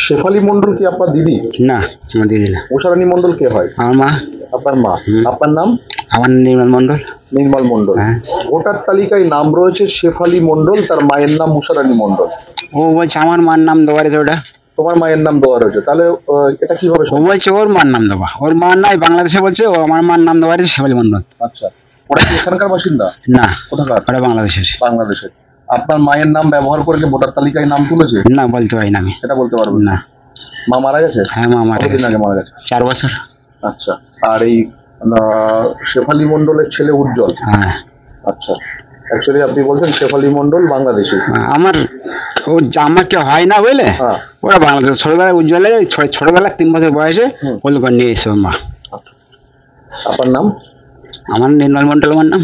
শেফালী মন্ডল কি আপনার দিদি? না, আমার দিদি না। উষারানী মন্ডল কে হয়? আমার মা। আপনার মা। আপনার নাম? আমার নির্মল মন্ডল। নির্মল মন্ডল। হ্যাঁ। ভোটার তালিকায় নাম রয়েছে শেফালী মন্ডল, তার মায়ের নাম উষারানী মন্ডল। ও বলছে আমার মার নাম দেওয়া রয়েছে ওটা। তোমার মায়ের নাম দেওয়া রয়েছে, তাহলে এটা কিভাবে ও বলছে ওর মার নাম দেওয়া, ওর মা নাই বাংলাদেশে, বলছে ও আমার মার নাম দেওয়া রয়েছে শেফালী মন্ডল। আচ্ছা, ওরা কি এখানকার বাসিন্দা? না, কোথাকার? ওটা বাংলাদেশের। বাংলাদেশের। আপনার মায়ের নাম ব্যবহার করে কি ভোটার তালিকায় নাম তুলেছে? না, বলতে পারি না আমি। এটা বলতে পারবেন না। মা মারা গেছে? হ্যাঁ, মা মারা কতদিন গেছে। আগে মারা গেছে? 4 বছর। আচ্ছা, আর এই শেফালী মন্ডলের ছেলে উজ্জ্বল? হ্যাঁ। আচ্ছা, অ্যাকচুয়ালি আপনি বলছেন শেফালী মন্ডল বাংলাদেশি। আমার ও আমাকে হয় না বুঝলে, হ্যাঁ। ওরা বাংলাদেশ। ছোটবেলায় উজ্জ্বলে ছোটবেলা 3 বছর বয়সে কলকাতা নিয়ে এসে ওর মা। আপনার নাম? আমার নির্মল মন্ডল আমার নাম।